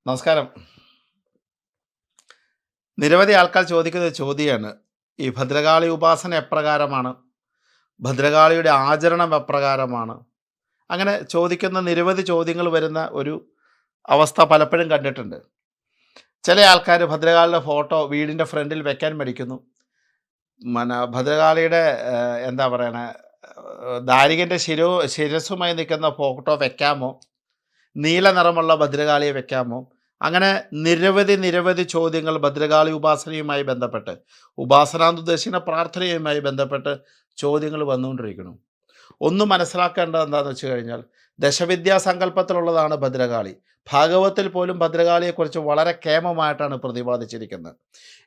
നമസ്കാരം. നിരവധി ആൾക്കാർ ചോദിക്കുന്ന ഒരു ചോദ്യമാണ്. ഈ ഭദ്രകാളി ഉപാസന എപ്രകാരമാണ്? ഭദ്രകാളിയുടെ ആചരണം എപ്രകാരമാണ്? അങ്ങനെ ചോദിക്കുന്ന നിരവധി ചോദ്യങ്ങൾ വരുന്ന ഒരു അവസ്ഥ പലപ്പോഴും കണ്ടിട്ടുണ്ട്. ചില ആൾക്കാർ ഭദ്രകാളിയുടെ ഫോട്ടോ വീടിൻ്റെ ഫ്രണ്ടിൽ വെക്കാൻ മടിക്കുന്നു. ഭദ്രകാളിയുടെ എന്താ പറയണേ, ദാരികൻ്റെ ശിരസ്സുമായി നിൽക്കുന്ന ഫോട്ടോ വെക്കാമോ? നീല നിറമുള്ള ഭദ്രകാളിയെ വെക്കാമോ? അങ്ങനെ നിരവധി ചോദ്യങ്ങൾ ഭദ്രകാളി ഉപാസനയുമായി ബന്ധപ്പെട്ട്, ഉപാസനാനുദ്ദേശിക്കുന്ന പ്രാർത്ഥനയുമായി ബന്ധപ്പെട്ട് ചോദ്യങ്ങൾ വന്നുകൊണ്ടിരിക്കുന്നു. ഒന്ന് മനസ്സിലാക്കേണ്ടത് എന്താണെന്ന് വെച്ച് കഴിഞ്ഞാൽ, ദശവിദ്യാസങ്കല്പത്തിലുള്ളതാണ് ഭദ്രകാളി. ഭാഗവത്തിൽ പോലും ഭദ്രകാളിയെക്കുറിച്ച് വളരെ കേമമായിട്ടാണ് പ്രതിപാദിച്ചിരിക്കുന്നത്.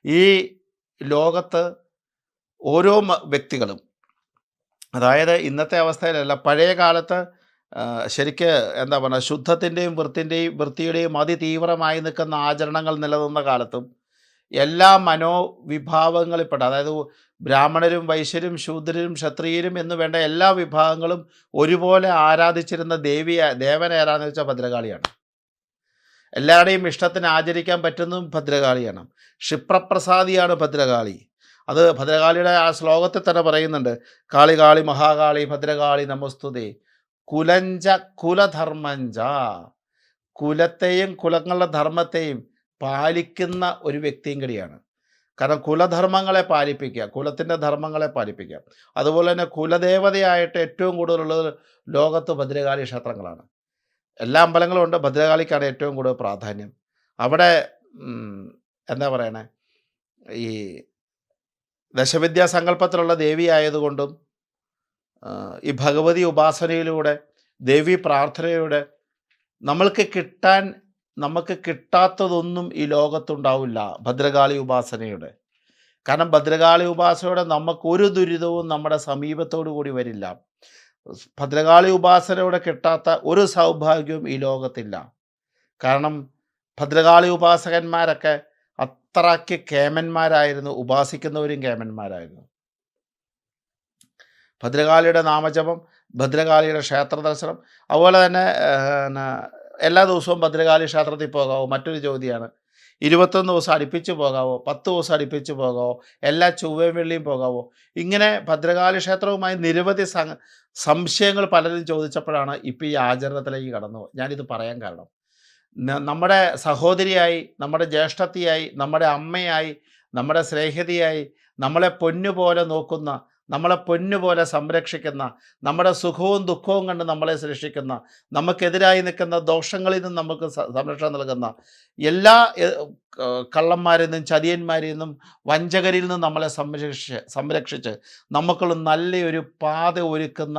ഈ ലോകത്ത് ഓരോ വ്യക്തികളും, അതായത് ഇന്നത്തെ അവസ്ഥയിലല്ല, പഴയ കാലത്ത് ശരിക്ക് എന്താ പറയുക, ശുദ്ധത്തിൻ്റെയും വൃത്തിയുടെയും അതിതീവ്രമായി നിൽക്കുന്ന ആചരണങ്ങൾ നിലനിന്ന കാലത്തും എല്ലാ മനോവിഭാവങ്ങളിൽപ്പെട്ട, അതായത് ബ്രാഹ്മണരും വൈശ്യരും ശൂദ്രരും ക്ഷത്രിയരും എന്ന് വേണ്ട എല്ലാ വിഭാഗങ്ങളും ഒരുപോലെ ആരാധിച്ചിരുന്ന ദേവനേരാന്ന് വെച്ചാൽ ഭദ്രകാളിയാണ്. എല്ലാവരുടെയും ഇഷ്ടത്തിന് ആചരിക്കാൻ പറ്റുന്നതും ഭദ്രകാളിയാണ്. ക്ഷിപ്രപ്രസാദിയാണ് ഭദ്രകാളി. അത് ഭദ്രകാളിയുടെ ആ ശ്ലോകത്തിൽ തന്നെ പറയുന്നുണ്ട്, കാളി കാളി മഹാകാളി ഭദ്രകാളി നമസ്തുതേ കുലഞ്ച കുലധർമ്മഞ്ച. കുലത്തെയും കുലങ്ങളുടെ ധർമ്മത്തെയും പാലിക്കുന്ന ഒരു വ്യക്തിയും കൂടിയാണ്. കാരണം കുലധർമ്മങ്ങളെ പാലിപ്പിക്കുക, കുലത്തിൻ്റെ ധർമ്മങ്ങളെ പാലിപ്പിക്കുക. അതുപോലെ തന്നെ കുലദേവതയായിട്ട് ഏറ്റവും കൂടുതലുള്ളത് ലോകത്ത് ഭദ്രകാളി ക്ഷേത്രങ്ങളാണ്. എല്ലാ അമ്പലങ്ങളും ഉണ്ട്, ഭദ്രകാളിക്കാണ് ഏറ്റവും കൂടുതൽ പ്രാധാന്യം. അവിടെ എന്താ പറയണേ, ഈ ദശവിദ്യാസങ്കല്പത്തിലുള്ള ദേവി ആയതുകൊണ്ടും ഈ ഭഗവതി ഉപാസനയിലൂടെ, ദേവി പ്രാർത്ഥനയിലൂടെ നമുക്ക് കിട്ടാത്തതൊന്നും ഈ ലോകത്തുണ്ടാവില്ല ഭദ്രകാളി ഉപാസനയുടെ. കാരണം ഭദ്രകാളി ഉപാസനയുടെ നമുക്കൊരു ദുരിതവും നമ്മുടെ സമീപത്തോടു കൂടി വരില്ല. ഭദ്രകാളി ഉപാസനയുടെ കിട്ടാത്ത ഒരു സൗഭാഗ്യവും ഈ ലോകത്തില്ല. കാരണം ഭദ്രകാളി ഉപാസകന്മാരൊക്കെ അത്രയ്ക്ക് കേമന്മാരായിരുന്നു, ഉപാസിക്കുന്നവരും കേമന്മാരായിരുന്നു. ഭദ്രകാളിയുടെ നാമജപം, ഭദ്രകാളിയുടെ ക്ഷേത്ര ദർശനം, അതുപോലെ തന്നെ എല്ലാ ദിവസവും ഭദ്രകാളി ക്ഷേത്രത്തിൽ പോകാവോ? മറ്റൊരു ചോദ്യമാണ്. 21 ദിവസം അടുപ്പിച്ച് പോകാവോ? 10 ദിവസം അടുപ്പിച്ച് പോകാവോ? എല്ലാ ചൊവ്വയും വെള്ളിയും പോകാവോ? ഇങ്ങനെ ഭദ്രകാളി ക്ഷേത്രവുമായി നിരവധി സംശയങ്ങൾ പലരും ചോദിച്ചപ്പോഴാണ് ഇപ്പോൾ ഈ ആചരണത്തിലേക്ക് കടന്നു. ഞാനിത് പറയാൻ കാരണം, നമ്മുടെ സഹോദരിയായി, നമ്മുടെ ജ്യേഷ്ഠത്തിയായി, നമ്മുടെ അമ്മയായി, നമ്മുടെ സ്നേഹിതയായി, നമ്മളെ പൊന്നുപോലെ നോക്കുന്ന, നമ്മളെ പൊന്നുപോലെ സംരക്ഷിക്കുന്ന, നമ്മുടെ സുഖവും ദുഃഖവും കണ്ട് നമ്മളെ സംരക്ഷിക്കുന്ന, നമുക്കെതിരായി നിൽക്കുന്ന ദോഷങ്ങളിൽ നിന്നും നമുക്ക് സംരക്ഷണം നൽകുന്ന, എല്ലാ കള്ളന്മാരിൽ നിന്നും ചതിയന്മാരിൽ നിന്നും വഞ്ചകരിൽ നിന്നും നമ്മളെ സംരക്ഷിച്ച് നമുക്കുള്ള നല്ലൊരു പാത ഒരുക്കുന്ന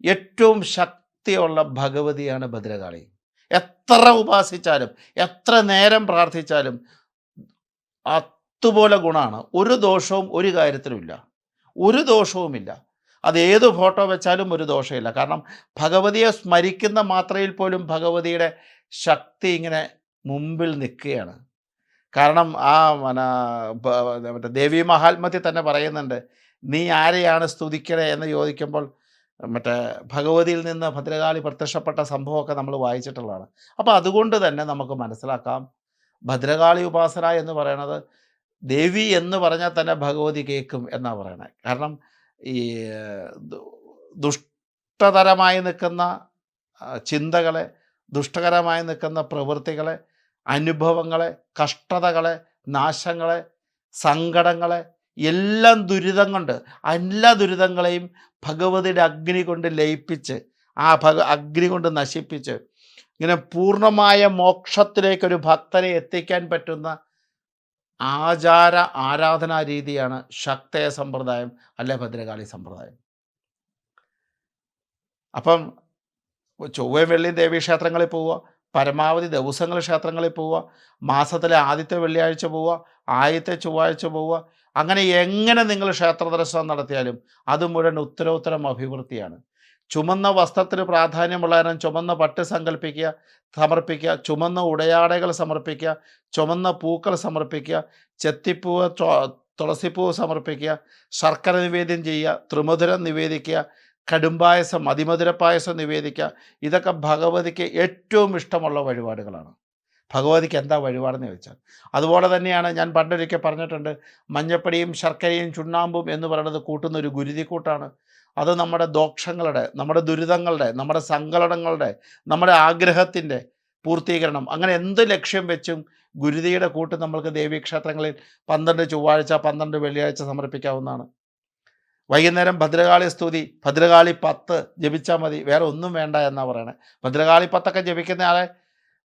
ഏറ്റവും ശക്തിയുള്ള ഭഗവതിയാണ് ഭദ്രകാളി. എത്ര ഉപാസിച്ചാലും, എത്ര നേരം പ്രാർത്ഥിച്ചാലും അതുപോലെ ഗുണമാണ്. ഒരു ദോഷവും ഒരു കാര്യത്തിലുമില്ല, ഒരു ദോഷവുമില്ല. അത് ഏത് ഫോട്ടോ വെച്ചാലും ഒരു ദോഷമില്ല. കാരണം ഭഗവതിയെ സ്മരിക്കുന്ന മാത്രയിൽ പോലും ഭഗവതിയുടെ ശക്തി ഇങ്ങനെ മുമ്പിൽ നിൽക്കുകയാണ്. കാരണം മറ്റേ ദേവി മഹാത്മ്യത്തിൽ തന്നെ പറയുന്നുണ്ട്, നീ ആരെയാണ് സ്തുതിക്കണേ എന്ന് ചോദിക്കുമ്പോൾ മറ്റേ ഭഗവതിയിൽ നിന്ന് ഭദ്രകാളി പ്രത്യക്ഷപ്പെട്ട സംഭവമൊക്കെ നമ്മൾ വായിച്ചിട്ടുള്ളതാണ്. അപ്പോൾ അതുകൊണ്ട് തന്നെ നമുക്ക് മനസ്സിലാക്കാം, ഭദ്രകാളി ഉപാസന എന്ന് പറയണത്, ദേവി എന്ന് പറഞ്ഞാൽ തന്നെ ഭഗവതി കേൾക്കും എന്നാണ് പറയണത്. കാരണം ഈ ദുഷ്ടതരമായി നിൽക്കുന്ന ചിന്തകളെ, ദുഷ്ടകരമായി നിൽക്കുന്ന പ്രവൃത്തികളെ, അനുഭവങ്ങളെ, കഷ്ടതകളെ, നാശങ്ങളെ, സങ്കടങ്ങളെ, എല്ലാം ദുരിതം കൊണ്ട്, എല്ലാ ദുരിതങ്ങളെയും ഭഗവതിയുടെ അഗ്നി കൊണ്ട് ലയിപ്പിച്ച്, ആ അഗ്നി കൊണ്ട് നശിപ്പിച്ച്, ഇങ്ങനെ പൂർണ്ണമായ മോക്ഷത്തിലേക്കൊരു ഭക്തനെ എത്തിക്കാൻ പറ്റുന്ന ആരാധനാ രീതിയാണ് ശക്തയ സമ്പ്രദായം, അല്ലെ ഭദ്രകാളി സമ്പ്രദായം. അപ്പം ചൊവ്വയും വെള്ളിയും ദേവീക്ഷേത്രങ്ങളിൽ പോവുക, പരമാവധി ദിവസങ്ങൾ ക്ഷേത്രങ്ങളിൽ പോവുക, മാസത്തിലെ ആദ്യത്തെ വെള്ളിയാഴ്ച പോവുക, ആദ്യത്തെ ചൊവ്വാഴ്ച പോവുക, അങ്ങനെ എങ്ങനെ നിങ്ങൾ ക്ഷേത്ര ദർശനം നടത്തിയാലും അത് മുഴുവൻ ഉത്തരോത്തരം അഭിവൃദ്ധിയാണ്. ചുമന്ന വസ്ത്രത്തിന് പ്രാധാന്യമുള്ളതിനും ചുമന്ന പട്ട് സമർപ്പിക്കുക, ചുമന്ന ഉടയാടകൾ സമർപ്പിക്കുക, ചുമന്ന പൂക്കൾ സമർപ്പിക്കുക, ചെത്തിപ്പൂവ്, തുളസിപ്പൂവ് സമർപ്പിക്കുക, ശർക്കര നിവേദ്യം ചെയ്യുക, ത്രിമധുരം നിവേദിക്കുക, കടുംപായസം, അതിമധുര പായസം നിവേദിക്കുക. ഇതൊക്കെ ഭഗവതിക്ക് ഏറ്റവും ഇഷ്ടമുള്ള വഴിപാടുകളാണ്. ഭഗവതിക്ക് എന്താ വഴിപാടെന്ന് ചോദിച്ചാൽ. അതുപോലെ തന്നെയാണ് ഞാൻ പണ്ടൊരിക്കൽ പറഞ്ഞിട്ടുണ്ട്, മഞ്ഞപ്പൊടിയും ശർക്കരയും ചുണ്ണാമ്പും എന്ന് പറയുന്നത് കൂട്ടുന്ന ഒരു ഗുരുതിക്കൂട്ടാണ്. അത് നമ്മുടെ ദോഷങ്ങളുടെ, നമ്മുടെ ദുരിതങ്ങളുടെ, നമ്മുടെ സങ്കടങ്ങളുടെ, നമ്മുടെ ആഗ്രഹത്തിൻ്റെ പൂർത്തീകരണം, അങ്ങനെ എന്ത് ലക്ഷ്യം വെച്ചും ഗുരുതിയുടെ കൂട്ട് നമ്മൾക്ക് ദേവീക്ഷേത്രങ്ങളിൽ 12 ചൊവ്വാഴ്ച 12 വെള്ളിയാഴ്ച സമർപ്പിക്കാവുന്നതാണ്. വൈകുന്നേരം ഭദ്രകാളി സ്തുതി, ഭദ്രകാളി 10 ജപിച്ചാൽ മതി, വേറെ ഒന്നും വേണ്ട എന്നാണ് പറയണത്. ഭദ്രകാളി 10 ജപിക്കുന്ന ആളെ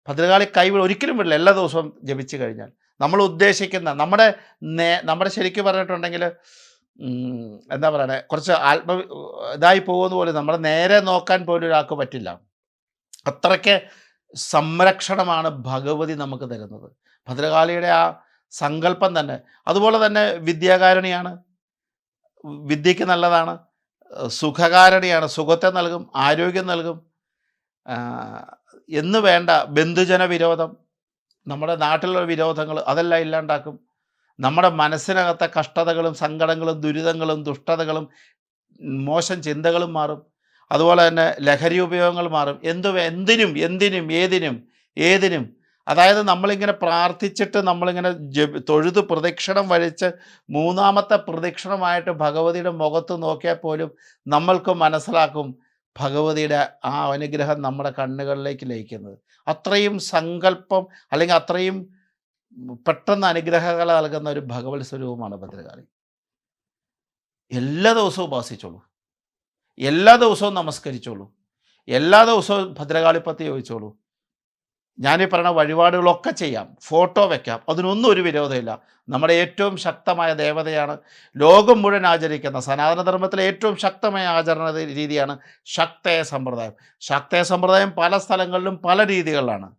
ഭദ്രകാളി ഒരിക്കലും വിടില്ല. എല്ലാ ദിവസവും ജപിച്ചു കഴിഞ്ഞാൽ നമ്മൾ ഉദ്ദേശിക്കുന്ന നമ്മുടെ ശരിക്കും പറഞ്ഞിട്ടുണ്ടെങ്കിൽ എന്താ പറയണേ, കുറച്ച് ഇതായി പോകുന്ന പോലെ നമ്മളെ നേരെ നോക്കാൻ പോലും ഒരാൾക്ക് പറ്റില്ല. അത്രയ്ക്ക് സംരക്ഷണമാണ് ഭഗവതി നമുക്ക് തരുന്നത്. ഭദ്രകാളിയുടെ ആ സങ്കല്പം തന്നെ. അതുപോലെ തന്നെ വിദ്യാകാരണിയാണ്, വിദ്യയ്ക്ക് നല്ലതാണ്, സുഖകാരണിയാണ്, സുഖത്തെ നൽകും, ആരോഗ്യം നൽകും. എന്ന് വേണ്ട ബന്ധുജന വിരോധം, നമ്മുടെ നാട്ടിലുള്ള വിരോധങ്ങൾ അതെല്ലാം ഇല്ലാണ്ടാക്കും. നമ്മുടെ മനസ്സിനകത്തെ കഷ്ടതകളും സങ്കടങ്ങളും ദുരിതങ്ങളും ദുഷ്ടതകളും മോശം ചിന്തകളും മാറും. അതുപോലെ തന്നെ ലഹരി ഉപയോഗങ്ങൾ മാറും. എന്തിനും ഏതിനും അതായത് നമ്മളിങ്ങനെ പ്രാർത്ഥിച്ചിട്ട് നമ്മളിങ്ങനെ തൊഴുത് പ്രദക്ഷിണം വഴിച്ച് മൂന്നാമത്തെ പ്രദക്ഷിണമായിട്ട് ഭഗവതിയുടെ മുഖത്ത് നോക്കിയാൽ പോലും നമ്മൾക്ക് മനസ്സിലാക്കും ഭഗവതിയുടെ ആ അനുഗ്രഹം നമ്മുടെ കണ്ണുകളിലേക്ക് ലയിക്കുന്നത്. അത്രയും സങ്കല്പം അല്ലെങ്കിൽ അത്രയും പെട്ടെന്ന് അനുഗ്രഹങ്ങൾ നൽകുന്ന ഒരു ഭഗവത് സ്വരൂപമാണ് ഭദ്രകാളി. എല്ലാ ദിവസവും ഉപാസിച്ചോളൂ, എല്ലാ ദിവസവും നമസ്കരിച്ചോളൂ, എല്ലാ ദിവസവും ഭദ്രകാളി പത്തി ചോദിച്ചോളൂ. ഞാനീ പറയുന്ന വഴിപാടുകളൊക്കെ ചെയ്യാം, ഫോട്ടോ വയ്ക്കാം, അതിനൊന്നും ഒരു വിരോധമില്ല. നമ്മുടെ ഏറ്റവും ശക്തമായ ദേവതയാണ്, ലോകം മുഴുവൻ ആചരിക്കുന്ന സനാതനധർമ്മത്തിലെ ഏറ്റവും ശക്തമായ ആചരണ രീതിയാണ് ശക്തേയ സമ്പ്രദായം. ശക്തേയ സമ്പ്രദായം പല സ്ഥലങ്ങളിലും പല രീതികളിലാണ്,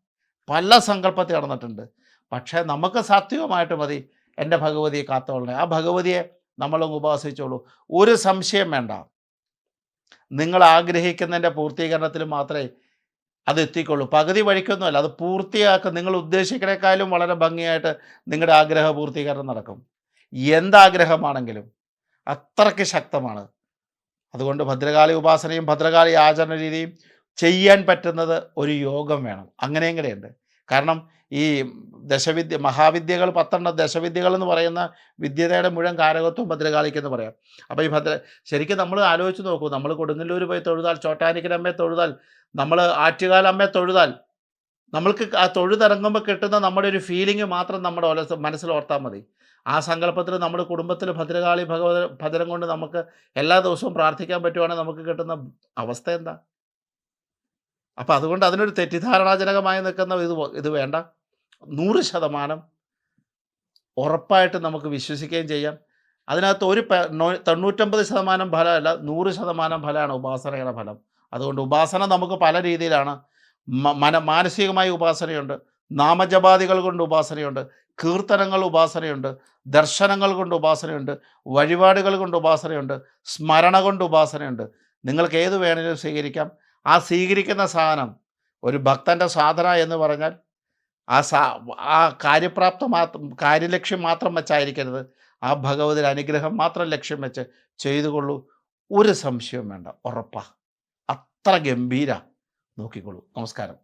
പല സങ്കല്പത്തിൽ നടന്നിട്ടുണ്ട്. പക്ഷേ നമുക്ക് സാത്വികമായിട്ട് മതി എൻ്റെ ഭഗവതിയെ കാത്തോളണേ. ആ ഭഗവതിയെ നമ്മളങ്ങ് ഉപാസിച്ചോളൂ, ഒരു സംശയം വേണ്ട. നിങ്ങൾ ആഗ്രഹിക്കുന്നതിൻ്റെ പൂർത്തീകരണത്തിൽ മാത്രമേ അത് എത്തിക്കൊള്ളൂ. പകുതി വഴിക്കൊന്നുമല്ല, അത് പൂർത്തിയാക്കുക. നിങ്ങൾ ഉദ്ദേശിക്കുന്നതിനേക്കാളും വളരെ ഭംഗിയായിട്ട് നിങ്ങളുടെ ആഗ്രഹ പൂർത്തീകരണം നടക്കും. എന്താഗ്രഹമാണെങ്കിലും അത്രയ്ക്ക് ശക്തമാണ്. അതുകൊണ്ട് ഭദ്രകാളി ഉപാസനയും ഭദ്രകാളി ആചരണ രീതിയും ചെയ്യാൻ പറ്റുന്നത് ഒരു യോഗം വേണം. അങ്ങനെയും കൂടെയുണ്ട്. കാരണം ഈ മഹാവിദ്യകൾ 10 ദശവിദ്യകൾ എന്ന് പറയുന്ന വിദ്യതയുടെ മുഴുവൻ കാരകത്വം ഭദ്രകാളിക്കെന്ന് പറയാം. അപ്പോൾ ഈ ശരിക്കും നമ്മൾ ആലോചിച്ച് നോക്കൂ, നമ്മൾ കൊടുങ്ങല്ലൂർ പോയി തൊഴുതാൽ, ചോട്ടാനിക്കരമ്മയെ തൊഴുതാൽ, നമ്മൾ ആറ്റുകാലമ്മയെ തൊഴുതാൽ, നമ്മൾക്ക് ആ തൊഴുതിറങ്ങുമ്പോൾ കിട്ടുന്ന നമ്മുടെ ഒരു ഫീലിംഗ് മാത്രം നമ്മുടെ മനസ്സിൽ ഓർത്താൽ മതി. ആ സങ്കല്പത്തിൽ നമ്മുടെ കുടുംബത്തിൽ ഭദ്രകാളി ഭജനം കൊണ്ട് നമുക്ക് എല്ലാ ദിവസവും പ്രാർത്ഥിക്കാൻ പറ്റുവാണെങ്കിൽ നമുക്ക് കിട്ടുന്ന അവസ്ഥ എന്താ? അപ്പം അതുകൊണ്ട് അതിനൊരു തെറ്റിദ്ധാരണാജനകമായി നിൽക്കുന്ന ഇത് വേണ്ട. 100% ഉറപ്പായിട്ട് നമുക്ക് വിശ്വസിക്കുകയും ചെയ്യാം. അതിനകത്ത് 99% ഫലമല്ല, 100% ഫലമാണ് ഉപാസനയുടെ ഫലം. അതുകൊണ്ട് ഉപാസന നമുക്ക് പല രീതിയിലാണ്. മാനസികമായ ഉപാസനയുണ്ട്, നാമജപാദികൾ കൊണ്ട് ഉപാസനയുണ്ട്, കീർത്തനങ്ങൾ ഉപാസനയുണ്ട്, ദർശനങ്ങൾ കൊണ്ട് ഉപാസനയുണ്ട്, വഴിപാടുകൾ കൊണ്ട് ഉപാസനയുണ്ട്, സ്മരണ കൊണ്ട് ഉപാസനയുണ്ട്. നിങ്ങൾക്ക് ഏത് വേണമെങ്കിലും സ്വീകരിക്കാം. ആ സ്വീകരിക്കുന്ന സാധനം ഒരു ഭക്തൻ്റെ സാധന എന്ന് പറഞ്ഞാൽ ആ കാര്യലക്ഷ്യം മാത്രം വെച്ചായിരിക്കരുത്. ആ ഭഗവതിയുടെ അനുഗ്രഹം മാത്രം ലക്ഷ്യം വെച്ച് ചെയ്തുകൊള്ളൂ. ഒരു സംശയവും വേണ്ട, ഉറപ്പാ. അത്ര ഗംഭീര. നോക്കിക്കോളൂ. നമസ്കാരം.